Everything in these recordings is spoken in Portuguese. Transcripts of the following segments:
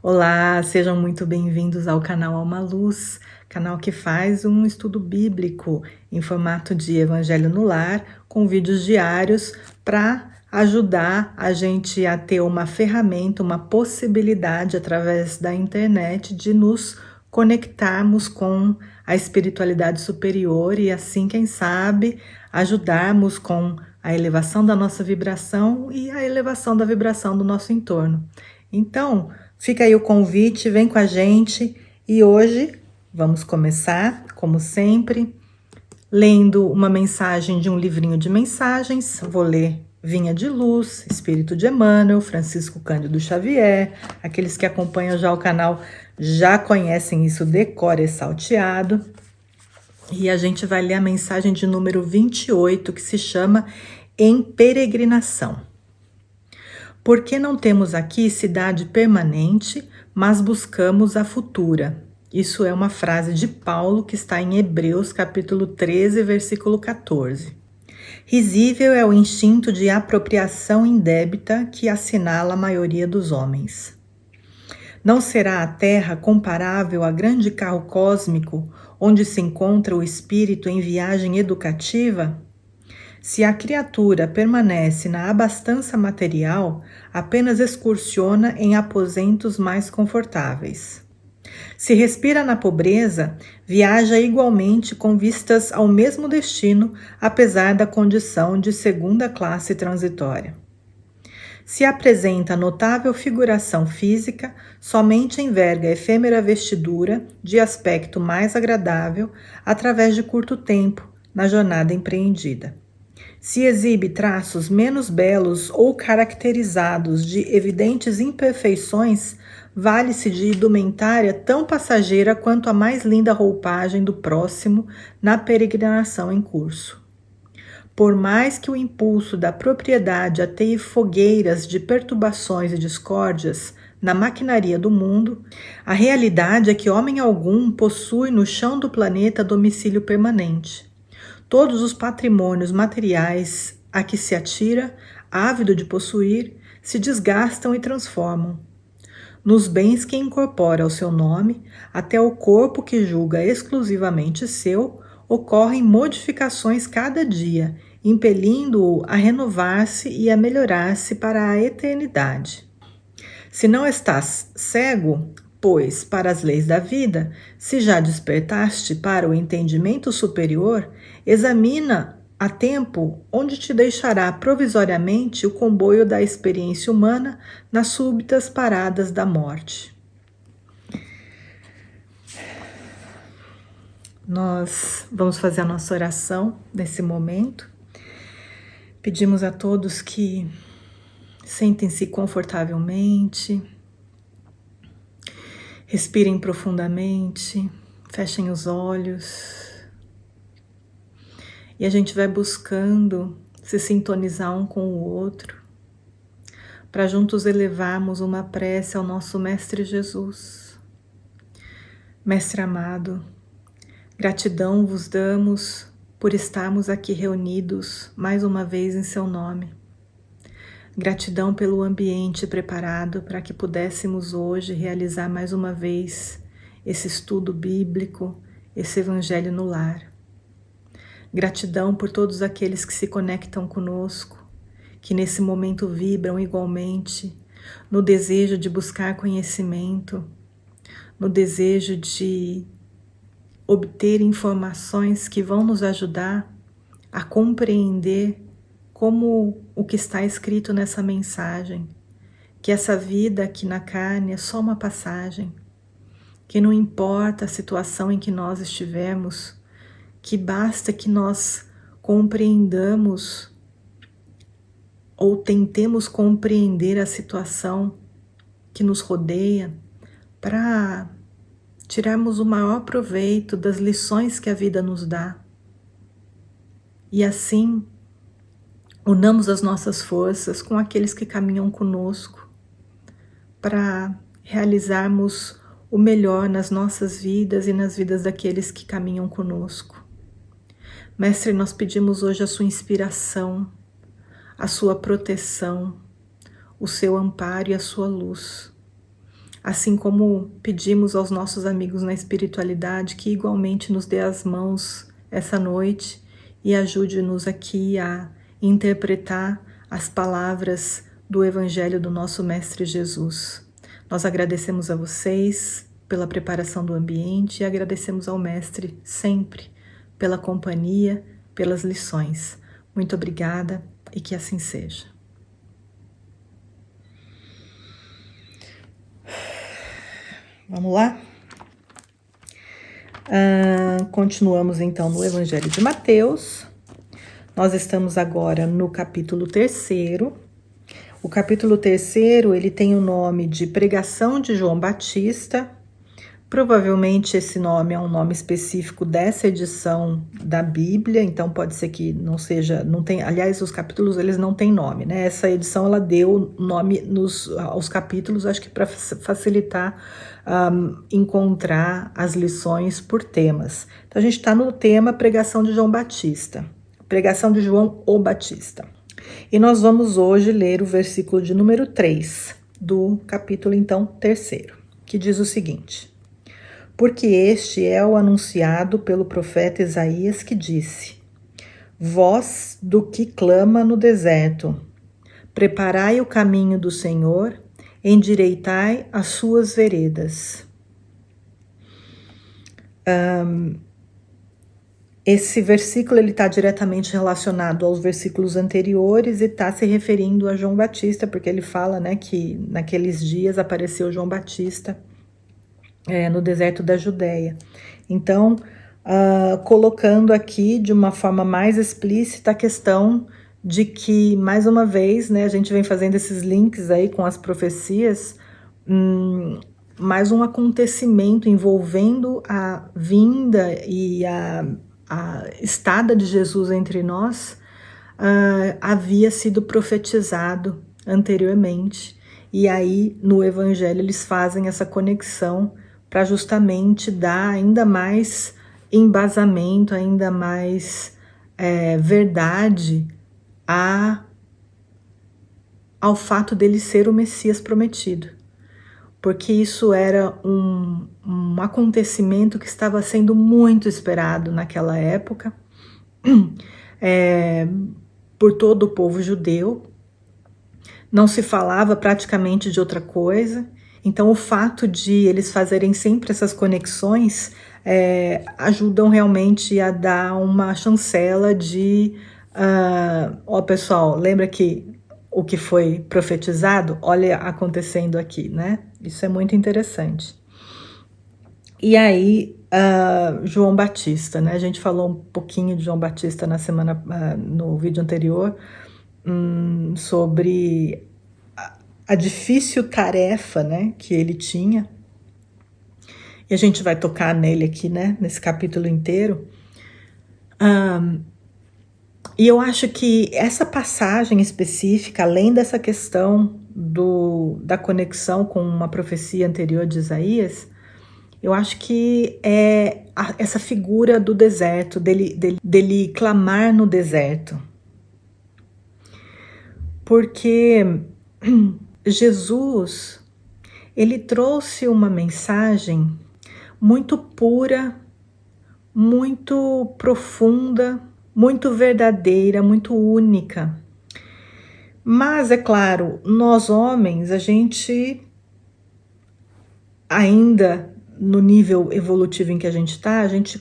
Olá, sejam muito bem-vindos ao canal Alma Luz, canal que faz um estudo bíblico em formato de Evangelho no Lar, com vídeos diários para ajudar a gente a ter uma ferramenta, uma possibilidade através da internet de nos conectarmos com a espiritualidade superior e assim, quem sabe, ajudarmos com a elevação da nossa vibração e a elevação da vibração do nosso entorno. Então, fica aí o convite, vem com a gente e hoje vamos começar, como sempre, lendo uma mensagem de um livrinho de mensagens. Vou ler Vinha de Luz, Espírito de Emmanuel, Francisco Cândido Xavier. Aqueles que acompanham já o canal já conhecem isso de cor e salteado. E a gente vai ler a mensagem de número 28, que se chama Em Peregrinação. Porque não temos aqui cidade permanente, mas buscamos a futura. Isso é uma frase de Paulo que está em Hebreus, capítulo 13, versículo 14. Risível é o instinto de apropriação indébita que assinala a maioria dos homens. Não será a Terra comparável a grande carro cósmico onde se encontra o espírito em viagem educativa? Se a criatura permanece na abastança material, apenas excursiona em aposentos mais confortáveis. Se respira na pobreza, viaja igualmente com vistas ao mesmo destino, apesar da condição de segunda classe transitória. Se apresenta notável figuração física, somente enverga efêmera vestidura de aspecto mais agradável através de curto tempo na jornada empreendida. Se exibe traços menos belos ou caracterizados de evidentes imperfeições, vale-se de indumentária tão passageira quanto a mais linda roupagem do próximo na peregrinação em curso. Por mais que o impulso da propriedade ateie fogueiras de perturbações e discórdias na maquinaria do mundo, a realidade é que homem algum possui no chão do planeta domicílio permanente. Todos os patrimônios materiais a que se atira, ávido de possuir, se desgastam e transformam. Nos bens que incorpora ao seu nome, até o corpo que julga exclusivamente seu, ocorrem modificações cada dia, impelindo-o a renovar-se e a melhorar-se para a eternidade. Se não estás cego, pois, para as leis da vida, se já despertaste para o entendimento superior, examina a tempo onde te deixará provisoriamente o comboio da experiência humana nas súbitas paradas da morte. Nós vamos fazer a nossa oração nesse momento. Pedimos a todos que sentem-se confortavelmente, respirem profundamente, fechem os olhos. E a gente vai buscando se sintonizar um com o outro, para juntos elevarmos uma prece ao nosso Mestre Jesus. Mestre amado, gratidão vos damos por estarmos aqui reunidos mais uma vez em seu nome. Gratidão pelo ambiente preparado para que pudéssemos hoje realizar mais uma vez esse estudo bíblico, esse Evangelho no Lar. Gratidão por todos aqueles que se conectam conosco, que nesse momento vibram igualmente no desejo de buscar conhecimento, no desejo de obter informações que vão nos ajudar a compreender como o que está escrito nessa mensagem, que essa vida aqui na carne é só uma passagem, que não importa a situação em que nós estivermos, que basta que nós compreendamos ou tentemos compreender a situação que nos rodeia para tirarmos o maior proveito das lições que a vida nos dá. E assim, unamos as nossas forças com aqueles que caminham conosco para realizarmos o melhor nas nossas vidas e nas vidas daqueles que caminham conosco. Mestre, nós pedimos hoje a sua inspiração, a sua proteção, o seu amparo e a sua luz. assim como pedimos aos nossos amigos na espiritualidade que igualmente nos dê as mãos essa noite e ajude-nos aqui a interpretar as palavras do Evangelho do nosso Mestre Jesus. Nós agradecemos a vocês pela preparação do ambiente e agradecemos ao Mestre sempre pela companhia, pelas lições. Muito obrigada e que assim seja. Vamos lá? Continuamos então no Evangelho de Mateus. Nós estamos agora no capítulo 3º. O capítulo 3º, ele tem o nome de Pregação de João Batista. Provavelmente esse nome é um nome específico dessa edição da Bíblia, então pode ser que não seja, não tem, aliás, os capítulos eles não têm nome, né? Essa edição ela deu nome aos capítulos, acho que para facilitar encontrar as lições por temas. Então a gente está no tema Pregação de João Batista, Pregação de João o Batista. E nós vamos hoje ler o versículo de número 3 do capítulo então 3º, que diz o seguinte: porque este é o anunciado pelo profeta Isaías que disse: voz do que clama no deserto, preparai o caminho do Senhor, endireitai as suas veredas. Esse versículo ele está diretamente relacionado aos versículos anteriores e está se referindo a João Batista, porque ele fala, né, que naqueles dias apareceu João Batista no deserto da Judéia. Então, colocando aqui de uma forma mais explícita a questão de que, mais uma vez, né, a gente vem fazendo esses links aí com as profecias, mais um acontecimento envolvendo a vinda e a estada de Jesus entre nós, havia sido profetizado anteriormente. E aí, no Evangelho, eles fazem essa conexão para justamente dar ainda mais embasamento, ainda mais verdade ao fato dele ser o Messias prometido. Porque isso era um acontecimento que estava sendo muito esperado naquela época, por todo o povo judeu. Não se falava praticamente de outra coisa. Então, o fato de eles fazerem sempre essas conexões ajudam realmente a dar uma chancela de... pessoal, lembra que o que foi profetizado? Olha acontecendo aqui, né? Isso é muito interessante. E aí, João Batista, né? A gente falou um pouquinho de João Batista no vídeo anterior, sobre a difícil tarefa, né, que ele tinha. E a gente vai tocar nele aqui, né, nesse capítulo inteiro. E eu acho que essa passagem específica, além dessa questão da conexão com uma profecia anterior de Isaías, eu acho que é essa figura do deserto, dele clamar no deserto. Porque Jesus, ele trouxe uma mensagem muito pura, muito profunda, muito verdadeira, muito única. Mas, é claro, nós homens, a gente ainda no nível evolutivo em que a gente está, a gente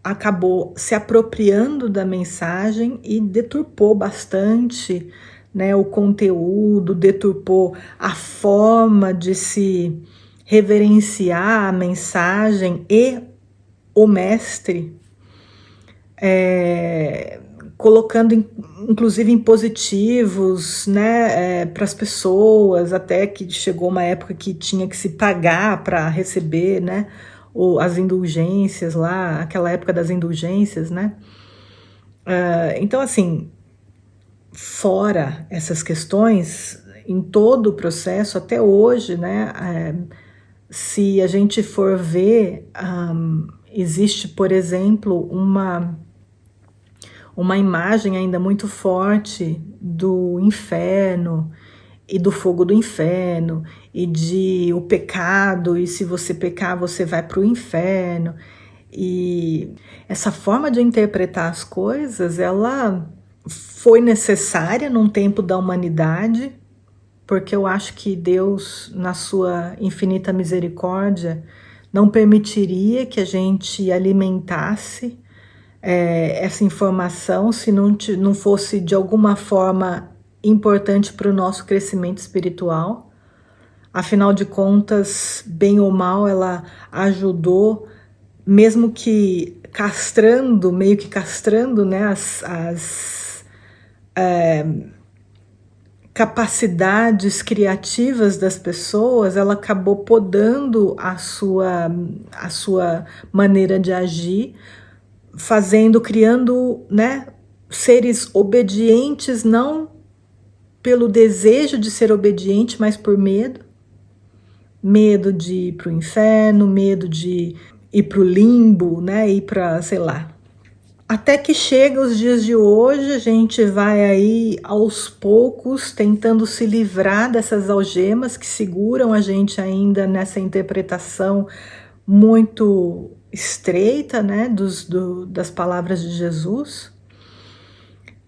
acabou se apropriando da mensagem e deturpou bastante, né, o conteúdo, deturpou a forma de se reverenciar a mensagem e o mestre, colocando inclusive impositivos, né, para as pessoas, até que chegou uma época que tinha que se pagar para receber, né, as indulgências lá, aquela época das indulgências, né. Então, assim, fora essas questões, em todo o processo, até hoje, né, se a gente for ver, existe, por exemplo, uma imagem ainda muito forte do inferno e do fogo do inferno, e de o pecado, e se você pecar você vai para o inferno. E essa forma de interpretar as coisas, ela foi necessária num tempo da humanidade, porque eu acho que Deus, na sua infinita misericórdia, não permitiria que a gente alimentasse essa informação se não fosse de alguma forma importante para o nosso crescimento espiritual. Afinal de contas, bem ou mal, ela ajudou, mesmo que castrando, meio que castrando, né, as capacidades criativas das pessoas, ela acabou podando a sua maneira de agir, criando, né, seres obedientes, não pelo desejo de ser obediente, mas por medo. Medo de ir para o inferno, medo de ir para o limbo, né, ir para, sei lá. Até que chega os dias de hoje, a gente vai aí aos poucos tentando se livrar dessas algemas que seguram a gente ainda nessa interpretação muito estreita, né, das palavras de Jesus.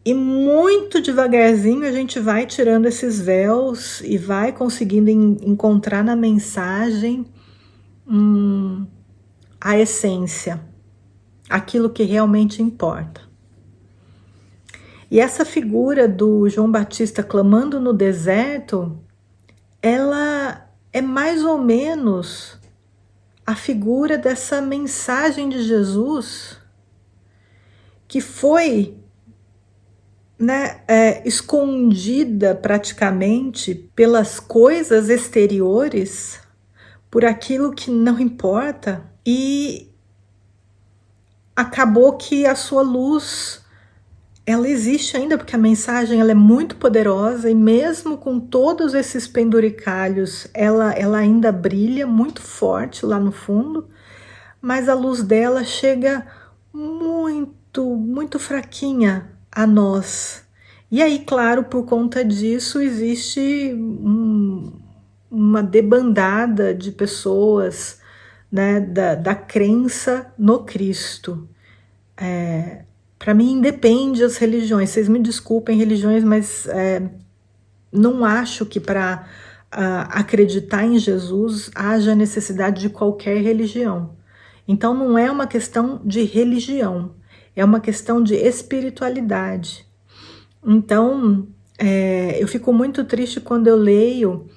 E muito devagarzinho a gente vai tirando esses véus e vai conseguindo encontrar na mensagem a essência, aquilo que realmente importa. E essa figura do João Batista clamando no deserto, ela é mais ou menos a figura dessa mensagem de Jesus que foi, né, escondida praticamente pelas coisas exteriores, por aquilo que não importa, e acabou que a sua luz, ela existe ainda, porque a mensagem ela é muito poderosa, e mesmo com todos esses penduricalhos, ela ainda brilha muito forte lá no fundo, mas a luz dela chega muito fraquinha a nós. E aí, claro, por conta disso, existe uma debandada de pessoas, né, da crença no Cristo. Para mim, independe das religiões, vocês me desculpem, religiões, mas não acho que para acreditar em Jesus haja necessidade de qualquer religião. Então, não é uma questão de religião, é uma questão de espiritualidade. Então, eu fico muito triste quando eu leio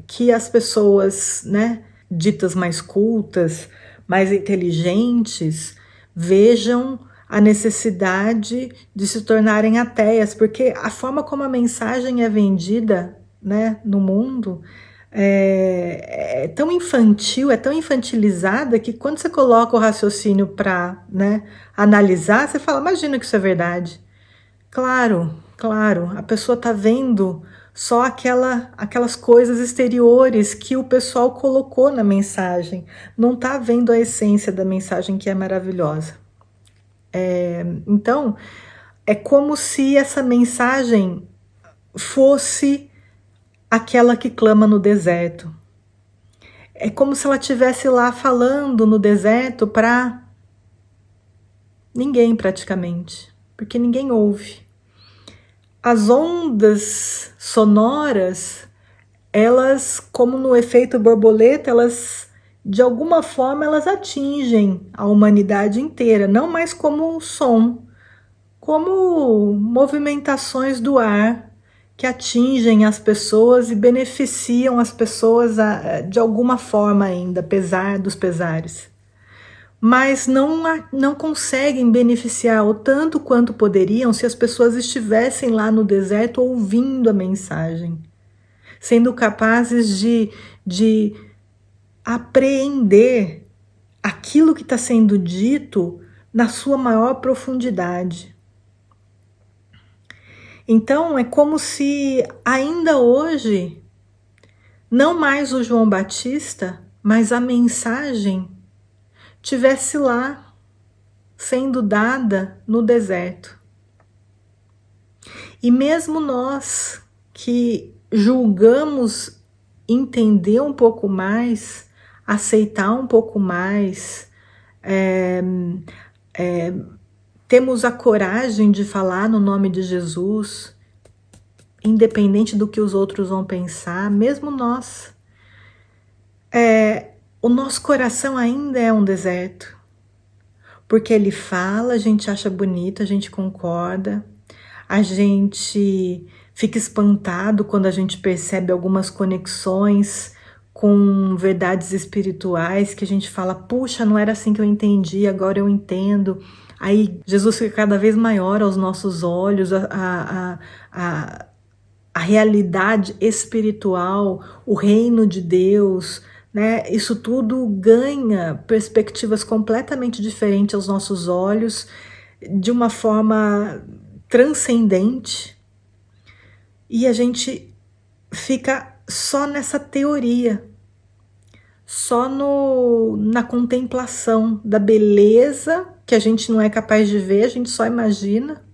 que as pessoas, né, ditas mais cultas, mais inteligentes, vejam a necessidade de se tornarem ateias, porque a forma como a mensagem é vendida, né, no mundo é tão infantil, é tão infantilizada, que quando você coloca o raciocínio para, né, analisar, você fala, imagina que isso é verdade. Claro, a pessoa está vendo só aquelas coisas exteriores que o pessoal colocou na mensagem, não está vendo a essência da mensagem, que é maravilhosa. Então, é como se essa mensagem fosse aquela que clama no deserto. É como se ela estivesse lá falando no deserto para ninguém praticamente, porque ninguém ouve. As ondas sonoras, elas, como no efeito borboleta, elas de alguma forma elas atingem a humanidade inteira, não mais como som, como movimentações do ar que atingem as pessoas e beneficiam as pessoas de alguma forma ainda, apesar dos pesares. Mas não conseguem beneficiar o tanto quanto poderiam se as pessoas estivessem lá no deserto ouvindo a mensagem, sendo capazes de apreender aquilo que está sendo dito na sua maior profundidade. Então, é como se ainda hoje, não mais o João Batista, mas a mensagem tivesse lá, sendo dada no deserto. E mesmo nós, que julgamos entender um pouco mais, aceitar um pouco mais, temos a coragem de falar no nome de Jesus, independente do que os outros vão pensar, mesmo nós. O nosso coração ainda é um deserto, porque ele fala, a gente acha bonito, a gente concorda, a gente fica espantado quando a gente percebe algumas conexões com verdades espirituais que a gente fala, puxa, não era assim que eu entendi, agora eu entendo. Aí Jesus fica cada vez maior aos nossos olhos, a realidade espiritual, o reino de Deus, né? Isso tudo ganha perspectivas completamente diferentes aos nossos olhos, de uma forma transcendente, e a gente fica só nessa teoria, só na contemplação da beleza que a gente não é capaz de ver, a gente só imagina.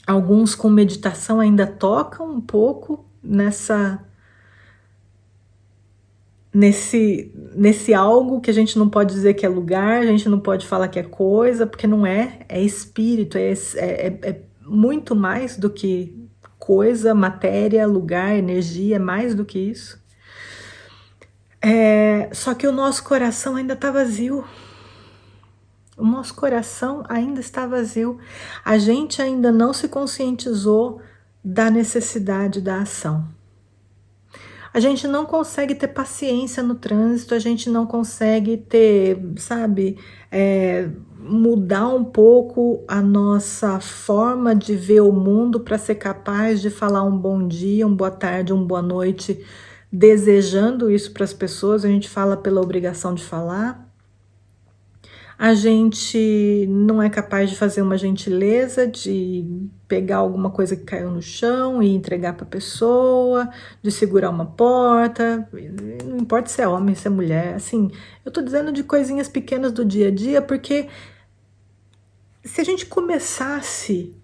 Alguns com meditação ainda tocam um pouco nesse algo que a gente não pode dizer que é lugar, a gente não pode falar que é coisa, porque não é, é espírito, é muito mais do que coisa, matéria, lugar, energia, é mais do que isso. Só que o nosso coração ainda está vazio. O nosso coração ainda está vazio. A gente ainda não se conscientizou da necessidade da ação. A gente não consegue ter paciência no trânsito, a gente não consegue ter, sabe, mudar um pouco a nossa forma de ver o mundo para ser capaz de falar um bom dia, uma boa tarde, uma boa noite, desejando isso para as pessoas. A gente fala pela obrigação de falar. A gente não é capaz de fazer uma gentileza, de pegar alguma coisa que caiu no chão e entregar para a pessoa, de segurar uma porta, não importa se é homem, se é mulher, assim, eu tô dizendo de coisinhas pequenas do dia a dia, porque se a gente começasse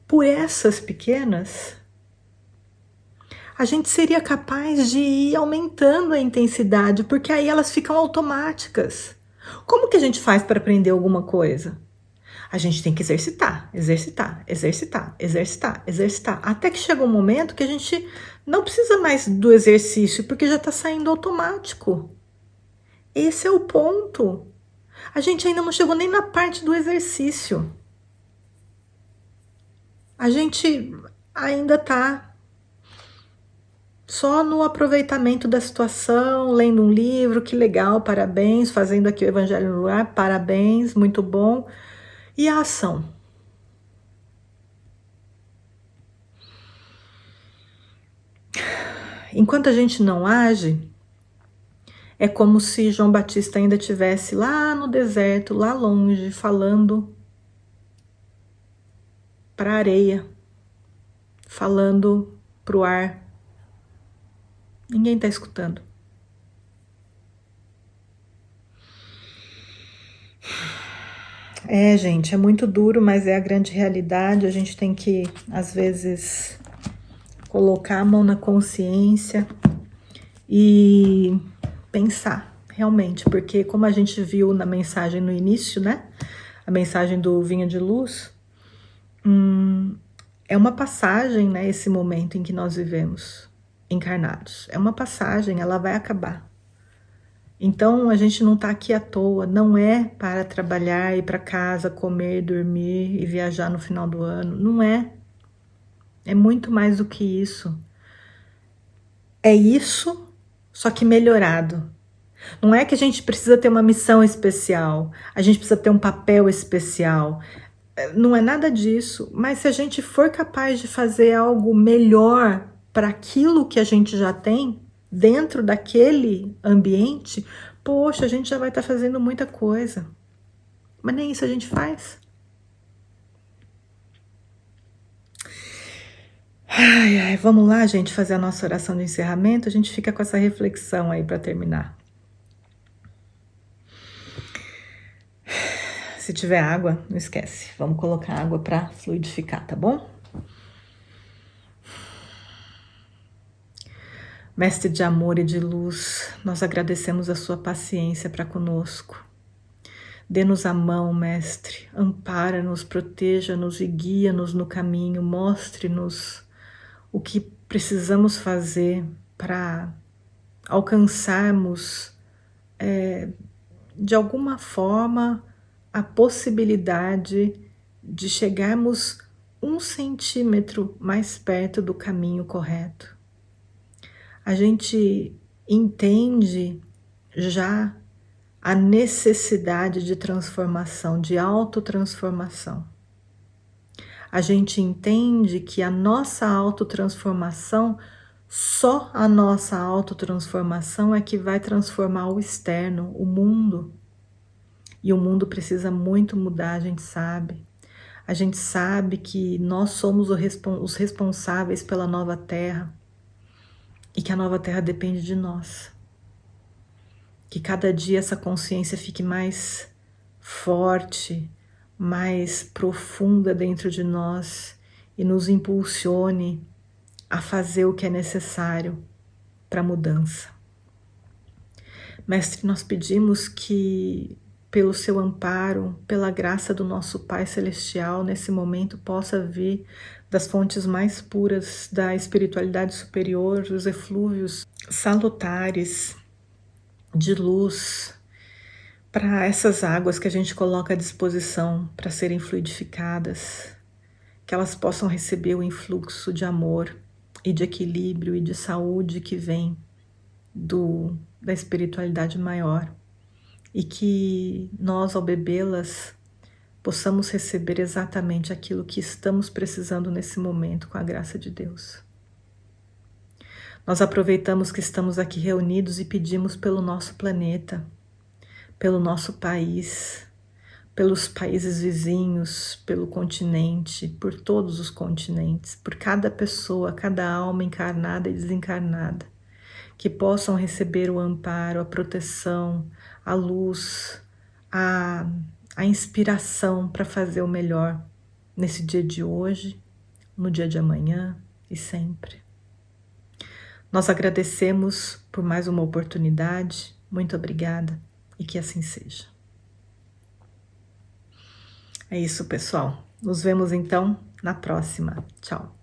por essas pequenas, a gente seria capaz de ir aumentando a intensidade, porque aí elas ficam automáticas. Como que a gente faz para aprender alguma coisa? A gente tem que exercitar, exercitar, exercitar, exercitar, exercitar, até que chega um momento que a gente não precisa mais do exercício, porque já está saindo automático. Esse é o ponto. A gente ainda não chegou nem na parte do exercício. A gente ainda está só no aproveitamento da situação, lendo um livro, que legal, parabéns, fazendo aqui o Evangelho no Lar, parabéns, muito bom. E a ação? Enquanto a gente não age, é como se João Batista ainda estivesse lá no deserto, lá longe, falando para a areia, falando para o ar. Ninguém está escutando. Gente, é muito duro, mas é a grande realidade. A gente tem que, às vezes, colocar a mão na consciência e pensar, realmente, porque como a gente viu na mensagem no início, né? A mensagem do Vinha de Luz, é uma passagem, né? Esse momento em que nós vivemos encarnados. É uma passagem, ela vai acabar. Então, a gente não está aqui à toa, não é para trabalhar, ir para casa, comer, dormir e viajar no final do ano, não é. É muito mais do que isso. É isso, só que melhorado. Não é que a gente precisa ter uma missão especial, a gente precisa ter um papel especial, não é nada disso, mas se a gente for capaz de fazer algo melhor para aquilo que a gente já tem, dentro daquele ambiente, poxa, a gente já vai estar fazendo muita coisa. Mas nem isso a gente faz. Vamos lá, gente, fazer a nossa oração de encerramento. A gente fica com essa reflexão aí para terminar. Se tiver água, não esquece. Vamos colocar água para fluidificar, tá bom? Mestre de amor e de luz, nós agradecemos a sua paciência para conosco. Dê-nos a mão, Mestre, ampara-nos, proteja-nos e guia-nos no caminho, mostre-nos o que precisamos fazer para alcançarmos, de alguma forma, a possibilidade de chegarmos 1 centímetro mais perto do caminho correto. A gente entende já a necessidade de transformação, de autotransformação. A gente entende que a nossa autotransformação, só a nossa autotransformação é que vai transformar o externo, o mundo. E o mundo precisa muito mudar, a gente sabe. A gente sabe que nós somos os responsáveis pela nova terra e que a nova terra depende de nós. Que cada dia essa consciência fique mais forte, mais profunda dentro de nós e nos impulsione a fazer o que é necessário para a mudança. Mestre, nós pedimos que, pelo seu amparo, pela graça do nosso Pai Celestial, nesse momento possa vir das fontes mais puras da espiritualidade superior, os eflúvios salutares de luz, para essas águas que a gente coloca à disposição para serem fluidificadas, que elas possam receber o influxo de amor e de equilíbrio e de saúde que vem da espiritualidade maior, e que nós, ao bebê-las, possamos receber exatamente aquilo que estamos precisando nesse momento, com a graça de Deus. Nós aproveitamos que estamos aqui reunidos e pedimos pelo nosso planeta, pelo nosso país, pelos países vizinhos, pelo continente, por todos os continentes, por cada pessoa, cada alma encarnada e desencarnada, que possam receber o amparo, a proteção, a luz, a inspiração para fazer o melhor nesse dia de hoje, no dia de amanhã e sempre. Nós agradecemos por mais uma oportunidade, muito obrigada e que assim seja. É isso, pessoal. Nos vemos então na próxima. Tchau.